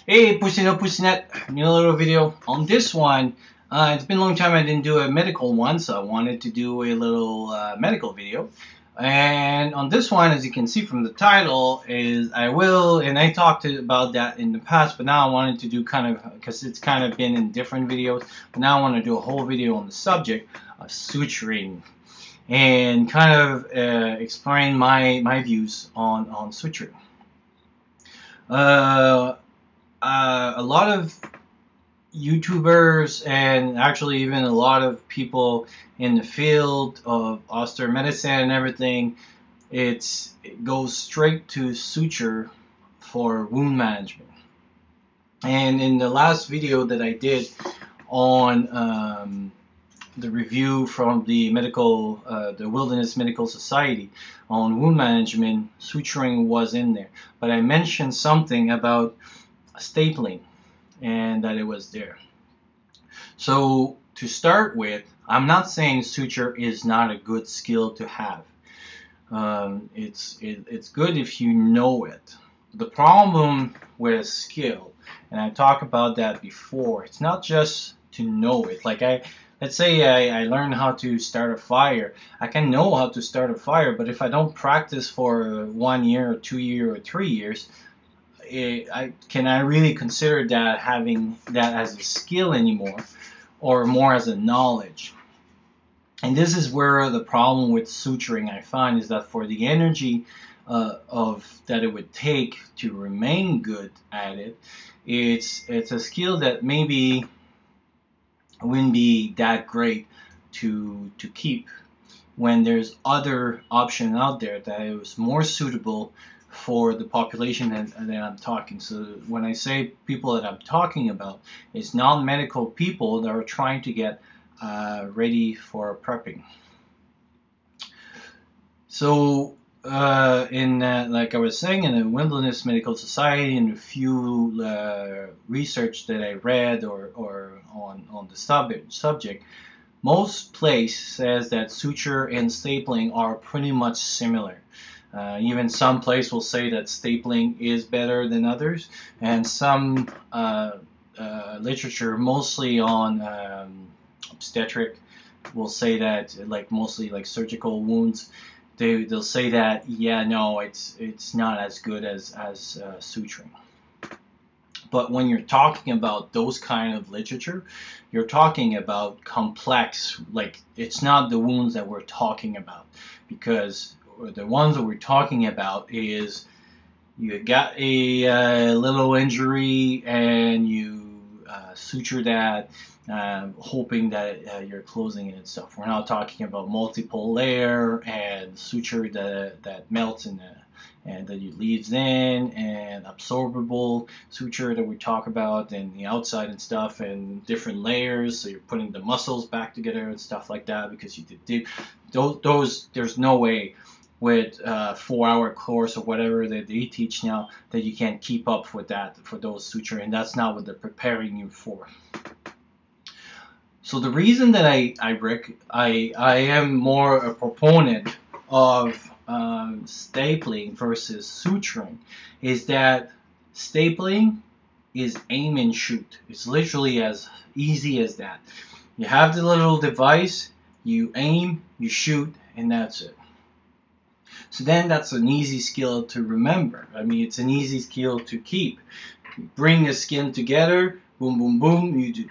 Hey, Pussynet, new little video. On this one, it's been a long time I didn't do a medical one, so I wanted to do a little medical video. And on this one, as you can see from the title, is and I talked about that in the past, but now I wanted to do kind of, because it's kind of been in different videos, but now I want to do a whole video on the subject of suturing and kind of explain my views on suturing. Uh, a lot of YouTubers and actually even a lot of people in the field of austere medicine and everything, it goes straight to suture for wound management. And in the last video that I did on the review from the Wilderness Medical Society on wound management, suturing was in there. But I mentioned something about stapling and that it was there. So to start with, I'm not saying suture is not a good skill to have. It's good if you know it. The problem with skill, and I talked about that before, it's not just to know it. Let's say I learn how to start a fire. I can know how to start a fire, but if I don't practice for 1 year or 2 years or 3 years, can I really consider that having that as a skill anymore, or more as a knowledge? And this is where the problem with suturing I find is that for the energy of that it would take to remain good at it, it's a skill that maybe wouldn't be that great to keep when there's other option out there that is more suitable for the population that I'm talking. So when I say people that I'm talking about, it's non-medical people that are trying to get ready for prepping. So like I was saying, in the Wilderness Medical Society and a few research that I read or on the subject, most place says that suture and stapling are pretty much similar. Even some place will say that stapling is better than others, and some literature, mostly on obstetric, will say that, like mostly like surgical wounds, they'll say that no, it's not as good as suturing. But when you're talking about those kind of literature, you're talking about complex, like it's not the wounds that we're talking about, because the ones that we're talking about is you got a little injury and you suture that, hoping that you're closing it and stuff. We're not talking about multiple layer and suture that melts in and that you leaves in, and absorbable suture that we talk about, and the outside and stuff, and different layers, so you're putting the muscles back together and stuff like that, because you did those there's no way with 4-hour course or whatever that they teach now that you can keep up with that for those suture, and that's not what they're preparing you for. So the reason that I am more a proponent of stapling versus suturing is that stapling is aim and shoot. It's literally as easy as that. You have the little device, you aim, you shoot, and that's it. So then that's an easy skill to remember. I mean, it's an easy skill to keep. You bring the skin together, boom, boom, boom. You do.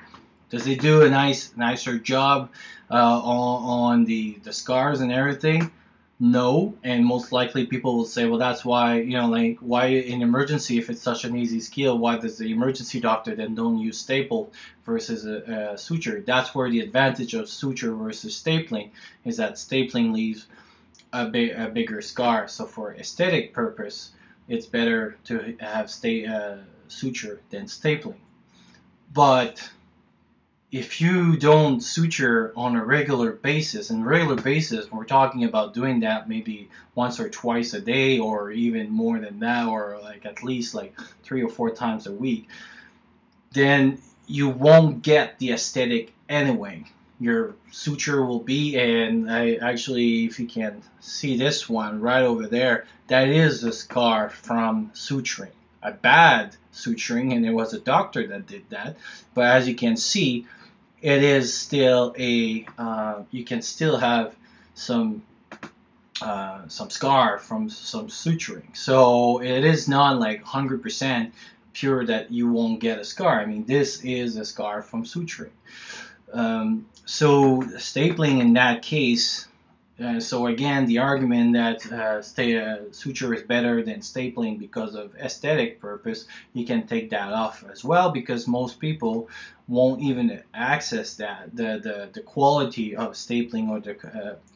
Does it do a nicer job on the scars and everything? No, and most likely people will say, well, that's why, like, why in emergency, if it's such an easy skill, why does the emergency doctor then don't use staple versus a suture? That's where the advantage of suture versus stapling is that stapling leaves a bigger scar. So for aesthetic purpose, it's better to have suture than stapling. But if you don't suture on a regular basis, we're talking about doing that maybe once or twice a day, or even more than that, or like at least like 3 or 4 times a week, then you won't get the aesthetic anyway. Your suture will be, and I actually, if you can see this one right over there, that is the scar from suturing. a bad suturing, and it was a doctor that did that. But as you can see, it is still a you can still have some scar from some suturing. So it is not like 100% pure that you won't get a scar. I mean, this is a scar from suturing. So stapling in that case, so again, the argument that suture is better than stapling because of aesthetic purpose, you can take that off as well, because most people won't even access that the quality of stapling or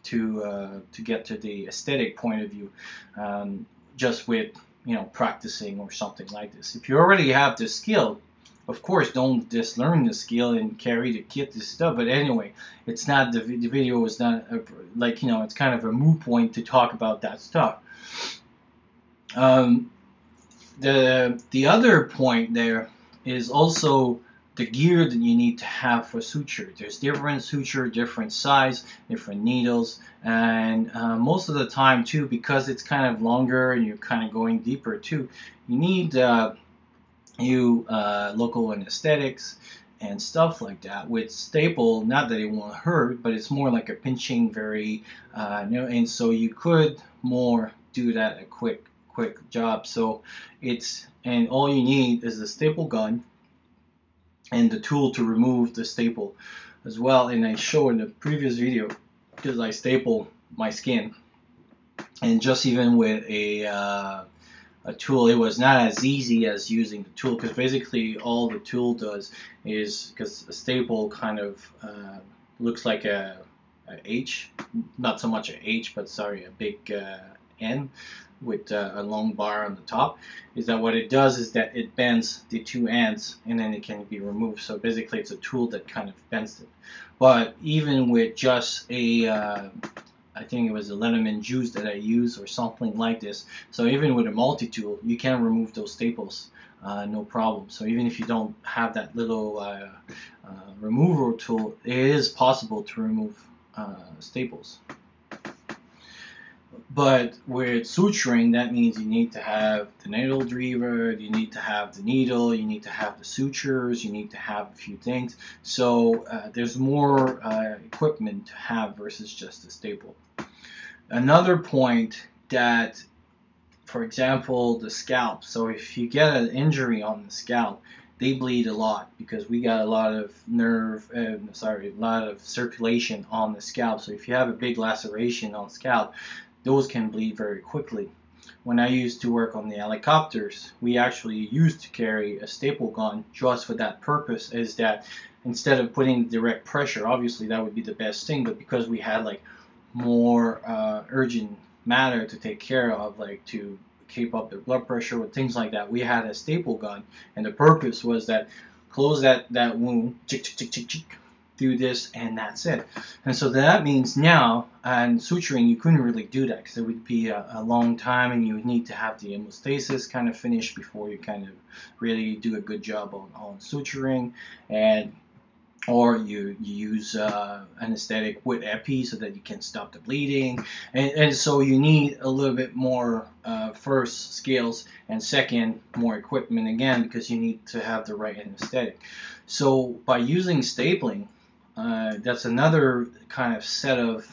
to get to the aesthetic point of view, just with practicing or something like this. If you already have the skill, of course, don't just learn the skill and carry the kit and stuff. But anyway, it's not the video is not like it's kind of a moot point to talk about that stuff. The other point there is also the gear that you need to have for suture. There's different suture, different size, different needles, and most of the time too, because it's kind of longer and you're kind of going deeper too, you need local anesthetics and stuff like that. With staple, not that it won't hurt, but it's more like a pinching, very and so you could more do that a quick job. So and all you need is the staple gun and the tool to remove the staple as well. And I showed in the previous video, because I staple my skin, and just even with a tool, it was not as easy as using the tool, because basically all the tool does is, because a staple kind of looks like a H, not so much a H, but sorry, a big N with a long bar on the top, is that what it does is that it bends the two ends and then it can be removed. So basically it's a tool that kind of bends it. But even with just a I think it was a lemon juice that I used or something like this. So even with a multi-tool, you can remove those staples, no problem. So even if you don't have that little remover tool, it is possible to remove staples. But with suturing, that means you need to have the needle driver, you need to have the needle, you need to have the sutures, you need to have a few things. So there's more equipment to have versus just a staple. Another point that, for example, the scalp. So if you get an injury on the scalp, they bleed a lot, because we got a lot of a lot of circulation on the scalp. So if you have a big laceration on the scalp, those can bleed very quickly. When I used to work on the helicopters, we actually used to carry a staple gun just for that purpose, is that instead of putting direct pressure, obviously that would be the best thing, but because we had like more urgent matter to take care of, like to keep up their blood pressure with things like that, we had a staple gun, and the purpose was that close that wound, chick, chick, chick, chick, chick, do this, and that's it. And so that means now, and suturing, you couldn't really do that, because it would be a long time, and you would need to have the hemostasis kind of finished before you kind of really do a good job on suturing. And or you use anesthetic with epi so that you can stop the bleeding, and so you need a little bit more first skills, and second more equipment again, because you need to have the right anesthetic. So by using stapling, that's another kind of set of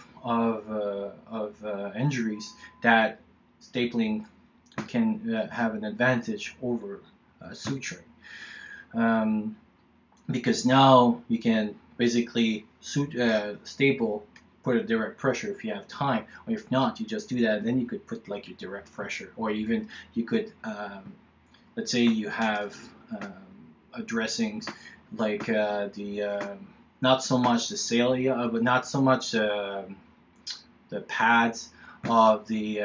injuries that stapling can have an advantage over suturing. Because now you can basically staple, put a direct pressure if you have time, or if not, you just do that, and then you could put like your direct pressure, or even you could, let's say you have dressings like not so much the cilia, but not so much the pads of the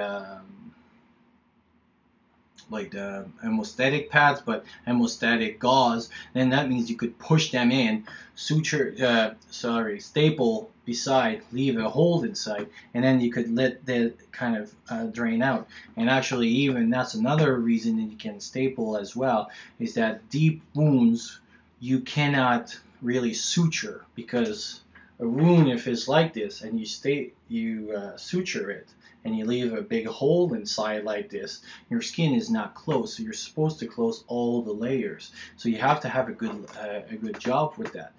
like the hemostatic pads, but hemostatic gauze, then that means you could push them in, staple beside, leave a hole inside, and then you could let that kind of drain out. And actually, even that's another reason that you can staple as well, is that deep wounds you cannot really suture, because a wound, if it's like this and you suture it, and you leave a big hole inside like this, your skin is not closed. So you're supposed to close all the layers. So you have to have a good job with that.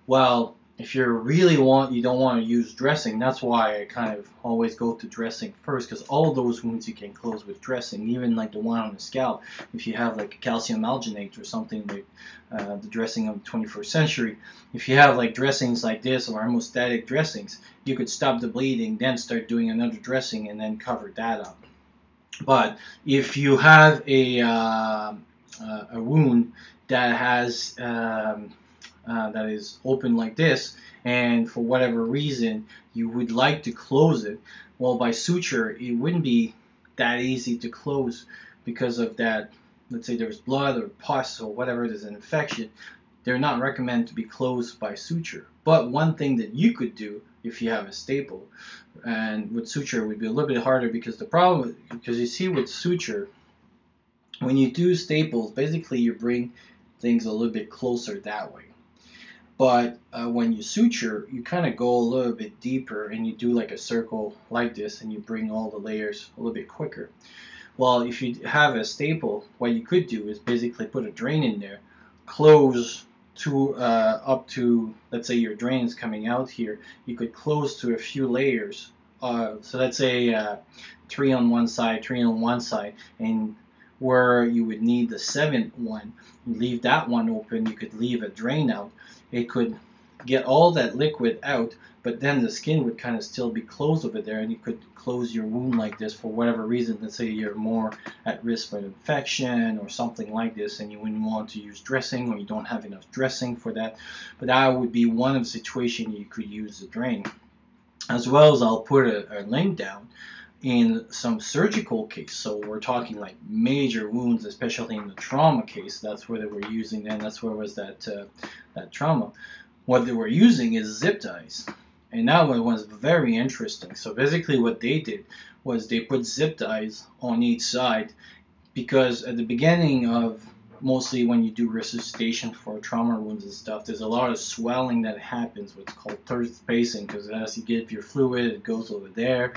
Well, if you really you don't want to use dressing. That's why I kind of always go to dressing first, because all those wounds you can close with dressing, even like the one on the scalp. If you have like calcium alginate or something like the dressing of the 21st century, if you have like dressings like this or hemostatic dressings, you could stop the bleeding, then start doing another dressing, and then cover that up. But if you have a wound that has that is open like this, and for whatever reason you would like to close it, well, by suture it wouldn't be that easy to close because of that. Let's say there's blood or pus or whatever, there's an infection. They're not recommended to be closed by suture. But one thing that you could do if you have a staple, and with suture would be a little bit harder, because the problem, because you see with suture, when you do staples, basically you bring things a little bit closer that way. But when you suture, you kind of go a little bit deeper, and you do like a circle like this, and you bring all the layers a little bit quicker. Well, if you have a staple, what you could do is basically put a drain in there, close to up to, let's say your drain is coming out here, you could close to a few layers. So let's say 3 on one side, 3 on one side, and where you would need the 7th one, you leave that one open, you could leave a drain out. It could get all that liquid out, but then the skin would kind of still be closed over there, and you could close your wound like this for whatever reason. Let's say you're more at risk for an infection or something like this, and you wouldn't want to use dressing, or you don't have enough dressing for that. But that would be one of the situations you could use the drain. As well as I'll put a link down in some surgical case. So we're talking like major wounds, especially in the trauma case. That's where they were using, and that's where was that trauma. What they were using is zip ties, and that one was very interesting. So basically what they did was they put zip ties on each side, because at the beginning of, mostly when you do resuscitation for trauma wounds and stuff, there's a lot of swelling that happens, what's called third spacing, because as you get your fluid, it goes over there,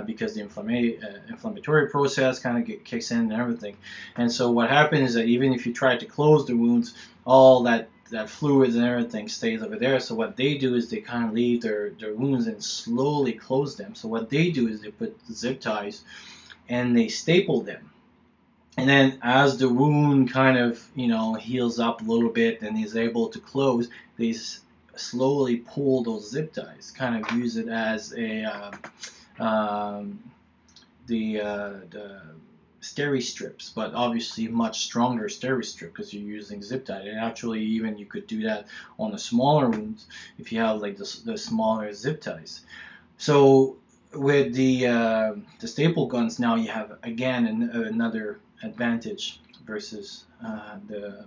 because the inflammatory process kind of kicks in and everything. And so what happens is that even if you try to close the wounds, all that fluids and everything stays over there. So what they do is they kind of leave their wounds and slowly close them. So what they do is they put zip ties and they staple them. And then as the wound kind of, heals up a little bit and is able to close, they slowly pull those zip ties, kind of use it as the steri strips, but obviously much stronger steri strip, because you're using zip tie. And actually, even you could do that on the smaller wounds if you have like the smaller zip ties. So with the staple guns, now you have again another advantage versus the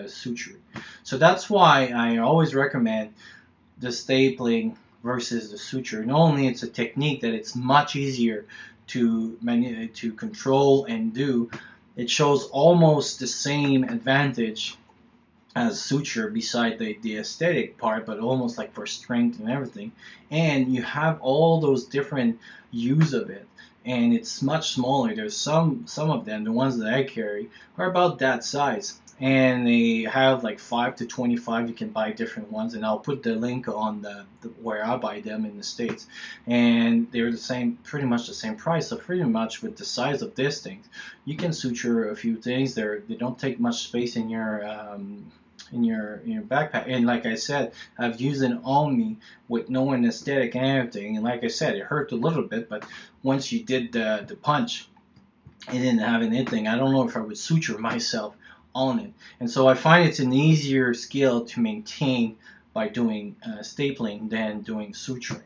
suture. So that's why I always recommend the stapling versus the suture. Not only it's a technique that it's much easier to control and do, it shows almost the same advantage as suture, beside the aesthetic part, but almost like for strength and everything. And you have all those different use of it, and it's much smaller. There's some of them, the ones that I carry, are about that size, and they have like 5 to 25. You can buy different ones, and I'll put the link on the where I buy them in the States, and they're the same, pretty much the same price. So pretty much with the size of this thing, you can suture a few things. They don't take much space in your backpack. And like I said, I've used it on me with no anesthetic and everything, and like I said, it hurt a little bit, but once you did the punch, it didn't have anything. I don't know if I would suture myself on it. And so I find it's an easier skill to maintain by doing stapling than doing suturing.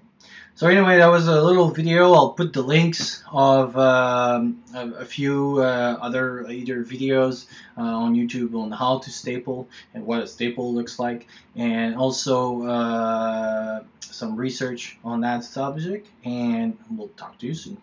So anyway, that was a little video. I'll put the links of a few other either videos on YouTube on how to staple and what a staple looks like, and also some research on that subject, and we'll talk to you soon.